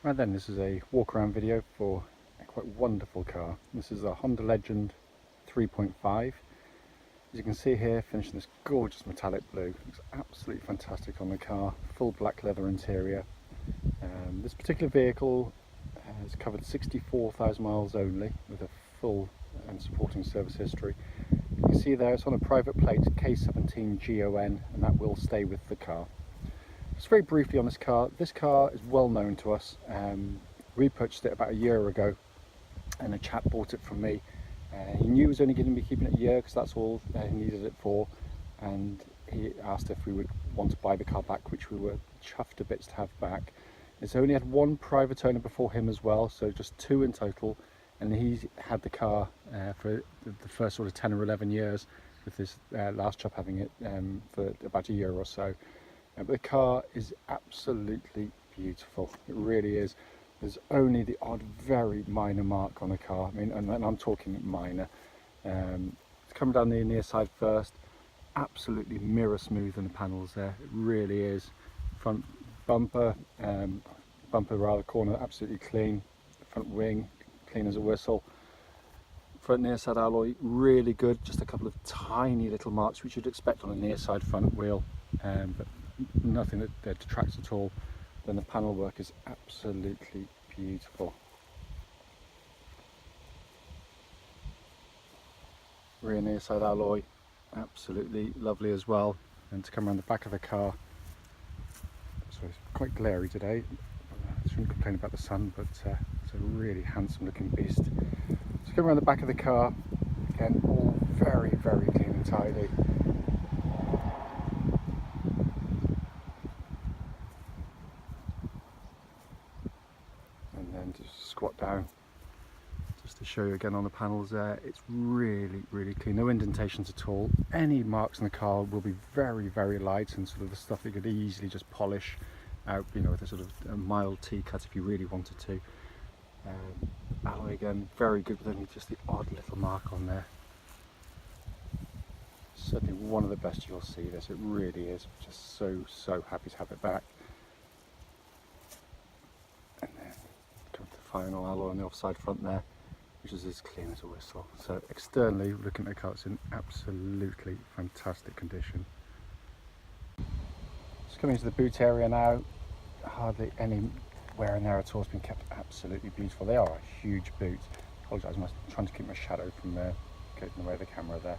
Right then, this is a walk around video for a quite wonderful car. This is a Honda Legend 3.5. As you can see here, finished in this gorgeous metallic blue. Looks absolutely fantastic on the car. Full black leather interior. This particular vehicle has covered 64,000 miles only, with a full and supporting service history. You can see there it's on a private plate, K17GON, and that will stay with the car. Just very briefly on this car is well known to us. We purchased it about a year ago and a chap bought it from me. He knew he was only going to be keeping it a year because that's all he needed it for, and he asked if we would want to buy the car back, which we were chuffed to bits to have back. It's only had one private owner before him as well, so just two in total, and he had the car for the first sort of 10 or 11 years, with this last chap having it for about a year or so. But the car is absolutely beautiful, it really is. There's only the odd very minor mark on the car, I mean, and I'm talking minor. It's coming down the near side first, absolutely mirror smooth in the panels there, it really is. Front bumper, corner absolutely clean, front wing clean as a whistle. Front near side alloy really good, just a couple of tiny little marks which you'd expect on a near side front wheel, but nothing that detracts at all. Then the panel work is absolutely beautiful. Rear near side alloy absolutely lovely as well. And to come around the back of the car, so it's quite glary today, I shouldn't complain about the sun, but it's a really handsome looking beast. So come around the back of the car, again all very clean and tidy. And then just squat down just to show you again on the panels there, it's really clean, no indentations at all. Any marks on the car will be very light and sort of the stuff that you could easily just polish out, you know, with a sort of a mild T-cut if you really wanted to. Alloy again very good, with only just the odd little mark on there. Certainly one of the best you'll see this, it really is. Just so happy to have it back. And then come to the final alloy on the offside front there, which is as clean as a whistle. So externally, looking at the car, it's in absolutely fantastic condition. Just coming to the boot area now, hardly any wear and tear at all. It's been kept absolutely beautiful. They are a huge boot. I apologise, I'm trying to keep my shadow from getting in the way of the camera there.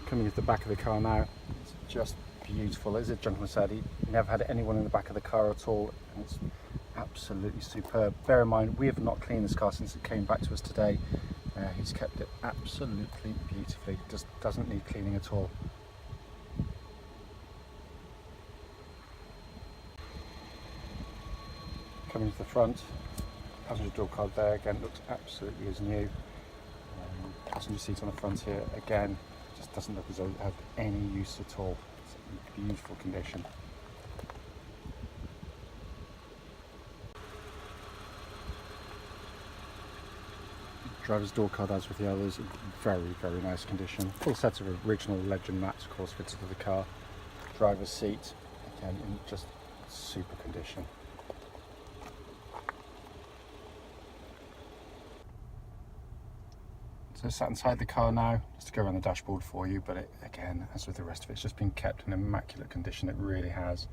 Coming to the back of the car now, it's just beautiful. As a gentleman said, he never had anyone in the back of the car at all, and it's absolutely superb. Bear in mind, we have not cleaned this car since it came back to us today. He's kept it absolutely beautifully, just doesn't need cleaning at all. Coming to the front, passenger door card there again looks absolutely as new. Passenger seat on the front here again just doesn't look as though it had any use at all. It's in beautiful condition. Driver's door card, as with the others, in very nice condition. Full set of original Legend mats, of course, fitted to the car. Driver's seat again in just super condition. So sat inside the car now, just to go around the dashboard for you, but it, again, as with the rest of it, it's just been kept in immaculate condition. It really has.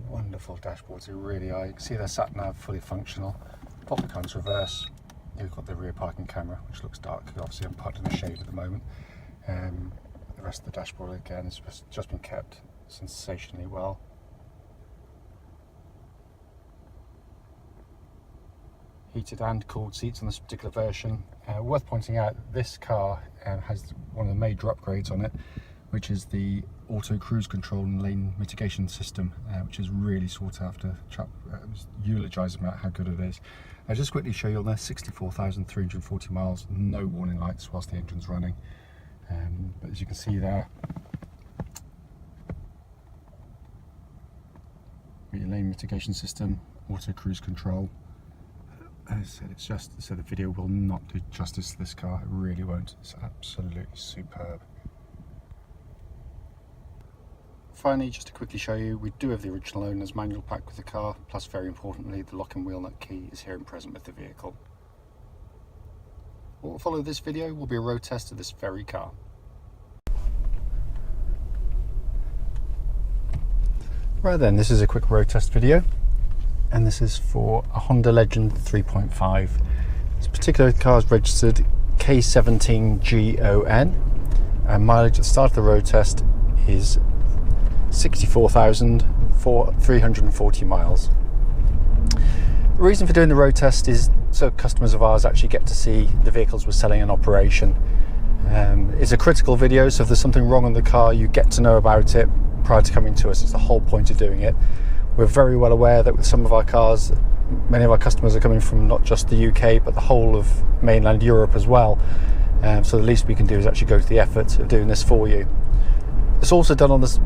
Wonderful dashboards, it really are. You can see they're sat nav fully functional. Pop the car into reverse. You've got the rear parking camera, which looks dark. Obviously I'm parked in the shade at the moment. The rest of the dashboard again has just been kept sensationally well. Heated and cooled seats on this particular version. Worth pointing out, this car has one of the major upgrades on it, which is the auto cruise control and lane mitigation system, which is really sought after. Chap was eulogising about how good it is. I'll just quickly show you on there, 64,340 miles, no warning lights whilst the engine's running. But as you can see there, your lane mitigation system, auto cruise control. As I said, it's just so the video will not do justice to this car, it really won't. It's absolutely superb. Finally, just to quickly show you, we do have the original owner's manual pack with the car, plus very importantly the lock and wheel nut key is here and present with the vehicle. What will follow this video will be a road test of this very car. Right then, this is a quick road test video, and this is for a Honda Legend 3.5. This particular car is registered K17GON, and mileage at the start of the road test is 64,340 miles. The reason for doing the road test is so customers of ours actually get to see the vehicles we're selling in operation. It's a critical video, so if there's something wrong on the car, you get to know about it prior to coming to us. It's the whole point of doing it. We're very well aware that with some of our cars, many of our customers are coming from not just the UK, but the whole of mainland Europe as well. So the least we can do is actually go to the effort of doing this for you. It's also done on this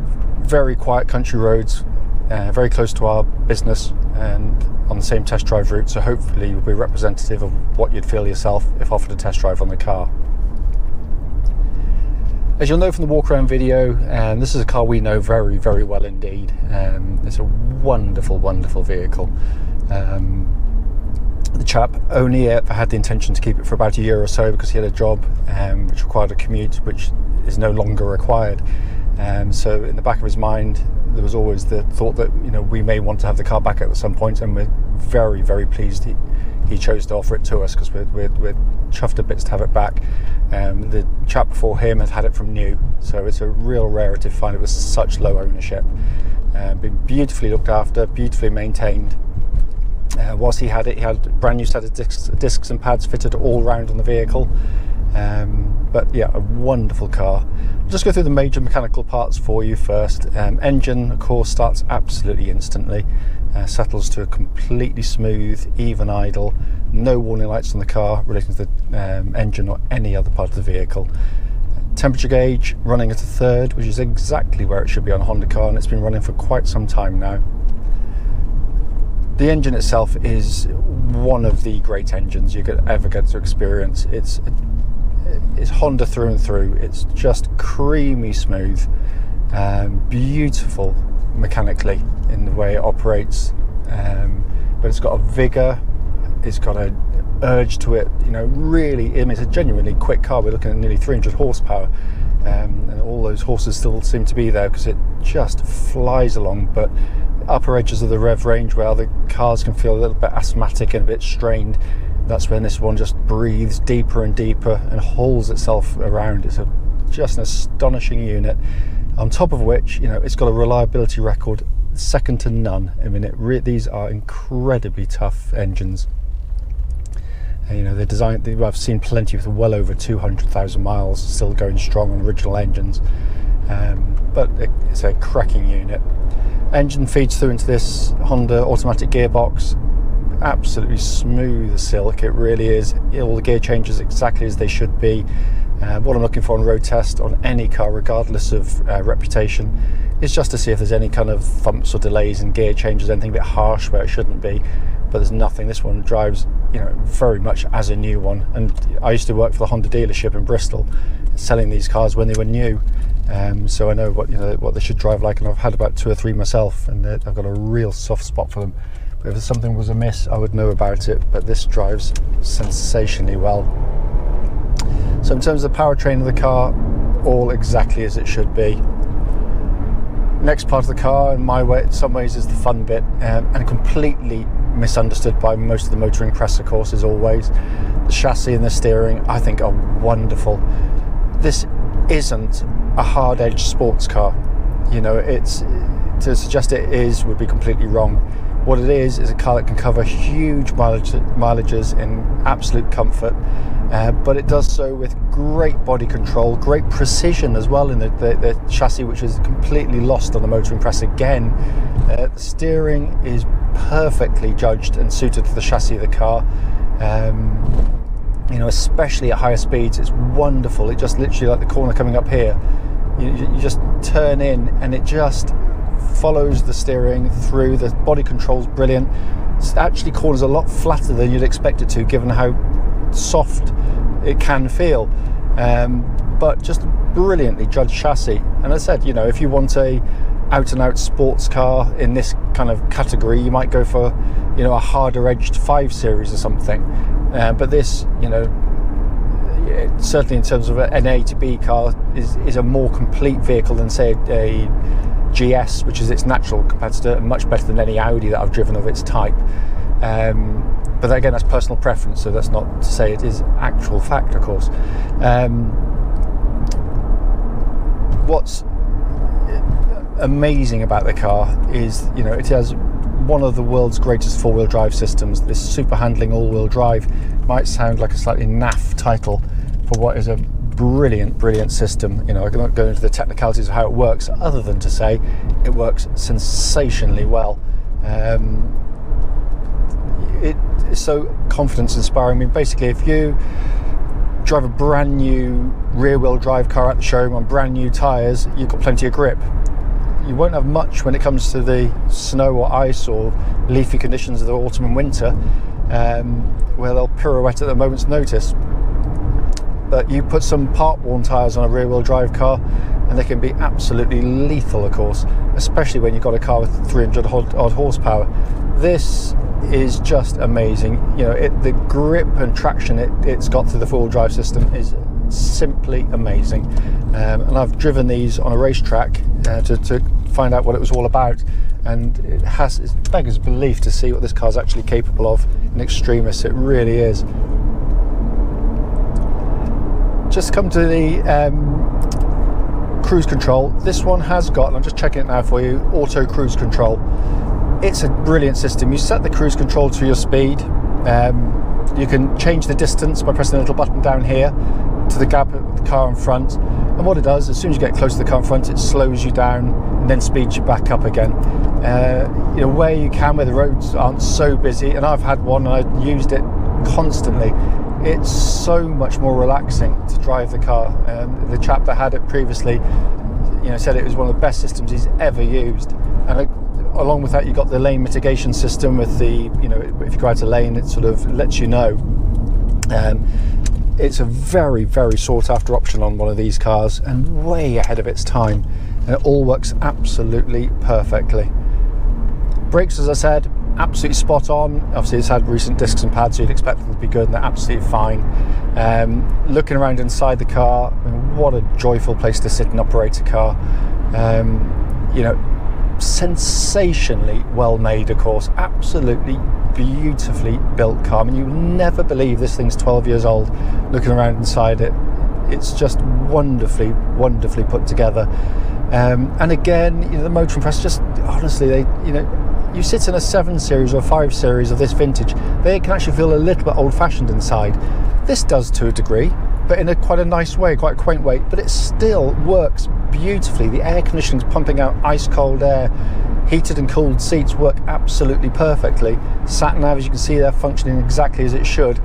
very quiet country roads, very close to our business and on the same test drive route, so hopefully you'll be representative of what you'd feel yourself if offered a test drive on the car. As you'll know from the walk around video, this is a car we know very, very well indeed. It's a wonderful, wonderful vehicle. The chap only ever had the intention to keep it for about a year or so because he had a job which required a commute, which is no longer required. So in the back of his mind, there was always the thought that, you know, we may want to have the car back at some point, and we're very, very pleased he chose to offer it to us, because we're chuffed to bits to have it back. The chap before him had it from new, so it's a real rarity to find it with such low ownership. Been beautifully looked after, beautifully maintained. Whilst he had it, he had a brand new set of discs and pads fitted all round on the vehicle. But yeah, a wonderful car. I'll just go through the major mechanical parts for you first. Engine, of course, starts absolutely instantly, settles to a completely smooth, even idle, no warning lights on the car relating to the engine or any other part of the vehicle. Temperature gauge running at a third, which is exactly where it should be on a Honda car, and it's been running for quite some time now. The engine itself is one of the great engines you could ever get to experience. It's Honda through and through. It's just creamy smooth, beautiful mechanically in the way it operates, but it's got a vigour, it's got an urge to it, you know, really. I mean, it's a genuinely quick car. We're looking at nearly 300 horsepower, and all those horses still seem to be there because it just flies along. But upper edges of the rev range, where other cars can feel a little bit asthmatic and a bit strained, that's when this one just breathes deeper and deeper and hauls itself around. It's just an astonishing unit, on top of which, you know, it's got a reliability record second to none. I mean, these are incredibly tough engines. And, you know, they're designed, I've seen plenty with well over 200,000 miles still going strong on original engines, but it's a cracking unit. Engine feeds through into this Honda automatic gearbox, absolutely smooth as silk. It really is. All the gear changes exactly as they should be. What I'm looking for on road test on any car, regardless of reputation, is just to see if there's any kind of thumps or delays in gear changes, anything a bit harsh where it shouldn't be. But there's nothing. This one drives, you know, very much as a new one. And I used to work for the Honda dealership in Bristol, selling these cars when they were new. So I know what they should drive like, and I've had about 2 or 3 myself, and I've got a real soft spot for them. But if something was amiss, I would know about it. But this drives sensationally well. So in terms of the powertrain of the car, all exactly as it should be. Next part of the car, in my way, in some ways, is the fun bit, and completely misunderstood by most of the motoring press, of course, as always. The chassis and the steering, I think, are wonderful. This isn't a hard-edged sports car. You know, to suggest it is would be completely wrong. What it is a car that can cover huge mileages in absolute comfort, but it does so with great body control, great precision as well in the chassis, which is completely lost on the motoring press again. The steering is perfectly judged and suited to the chassis of the car. You know, especially at higher speeds, it's wonderful. It just literally, like the corner coming up here, you just turn in and it just follows the steering through. The body control's brilliant. It actually corners a lot flatter than you'd expect it to, given how soft it can feel, but just brilliantly judged chassis. And as I said, you know, if you want a out and out sports car in this kind of category, you might go for, you know, a harder edged 5 Series or something. But this, you know, certainly in terms of an A to B car, is a more complete vehicle than, say, a GS, which is its natural competitor, and much better than any Audi that I've driven of its type. But again, that's personal preference, so that's not to say it is actual fact, of course. What's amazing about the car is, you know, it has one of the world's greatest 4-wheel drive systems. This super handling all-wheel drive might sound like a slightly naff title for what is a brilliant system. You know, I cannot go into the technicalities of how it works, other than to say it works sensationally well. It's so confidence inspiring. I mean, basically, if you drive a brand new rear-wheel drive car at the showroom on brand new tyres, you've got plenty of grip. You won't have much when it comes to the snow or ice or leafy conditions of the autumn and winter, where they'll pirouette at a moment's notice. But you put some part-worn tyres on a rear-wheel drive car and they can be absolutely lethal, of course, especially when you've got a car with 300 odd horsepower. This is just amazing. You know, the grip and traction it's got through the 4-wheel drive system is simply amazing. And I've driven these on a racetrack to find out what it was all about, and it beggars belief to see what this car's actually capable of in extremis. It really is. Just come to the cruise control. This one has got, and I'm just checking it now for you, auto cruise control. It's a brilliant system. You set the cruise control to your speed. You can change the distance by pressing the little button down here to the gap of the car in front. And what it does, as soon as you get close to the car in front, it slows you down and then speeds you back up again. You know, where you can, where the roads aren't so busy, and I've had one and I've used it constantly. It's so much more relaxing to drive the car. The chap that had it previously, you know, said it was one of the best systems he's ever used. And along with that, you've got the lane mitigation system with the, you know, if you go out a lane, it sort of lets you know. It's a very sought after option on one of these cars, and way ahead of its time, and it all works absolutely perfectly. Brakes, as I said, absolutely spot on. Obviously it's had recent discs and pads, so you'd expect them to be good, and they're absolutely fine. Looking around inside the car, I mean, what a joyful place to sit and operate a car. You know, sensationally well made, of course, absolutely beautifully built car. I mean, you never believe this thing's 12 years old looking around inside it. It's just wonderfully put together. And again, you know, the motor and press, just honestly, you know, you sit in a 7 Series or 5 Series of this vintage, they can actually feel a little bit old-fashioned inside. This does to a degree, but in quite a nice way, quite a quaint way, but it still works beautifully. The air conditioning's pumping out ice cold air. Heated and cooled seats work absolutely perfectly. Sat nav, as you can see, they're functioning exactly as it should.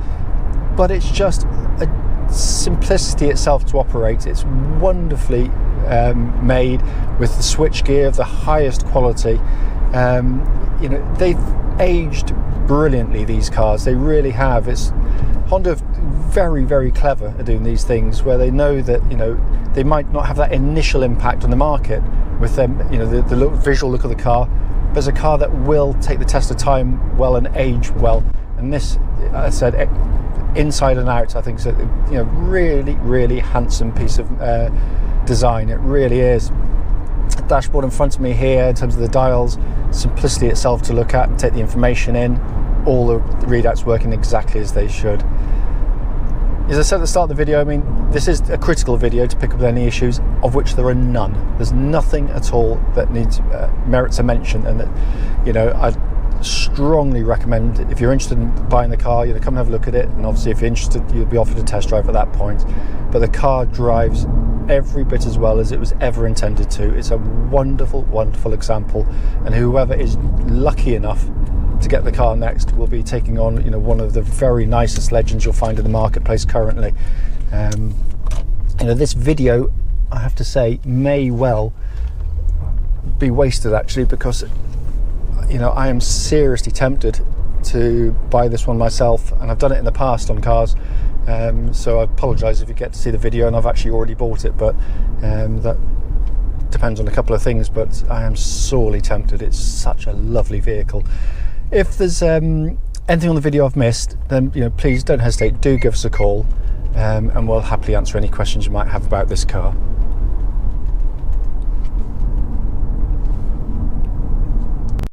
But it's just a simplicity itself to operate. It's wonderfully made with the switch gear of the highest quality. You know, they've aged brilliantly, these cars. They really have. It's Honda very clever at doing these things, where they know that, you know, they might not have that initial impact on the market with them, you know, the visual look of the car, but there's a car that will take the test of time well and age well. And this, I said, inside and out, I think, so, you know, really handsome piece of design. It really is. Dashboard in front of me here, in terms of the dials, simplicity itself to look at and take the information in. All the readouts working exactly as they should. As I said at the start of the video, I mean, this is a critical video to pick up any issues, of which there are none. There's nothing at all that merits a mention, and that, you know, I'd strongly recommend, if you're interested in buying the car, you know, come and have a look at it, and obviously if you're interested, you'll be offered a test drive at that point. But the car drives every bit as well as it was ever intended to. It's a wonderful example, and whoever is lucky enough to get the car next will be taking on, you know, one of the very nicest Legends you'll find in the marketplace currently. You know, this video, I have to say, may well be wasted actually, because, you know, I am seriously tempted to buy this one myself, and I've done it in the past on cars. So I apologise if you get to see the video and I've actually already bought it, but that depends on a couple of things, but I am sorely tempted. It's such a lovely vehicle. If there's anything on the video I've missed, then please don't hesitate, do give us a call, and we'll happily answer any questions you might have about this car.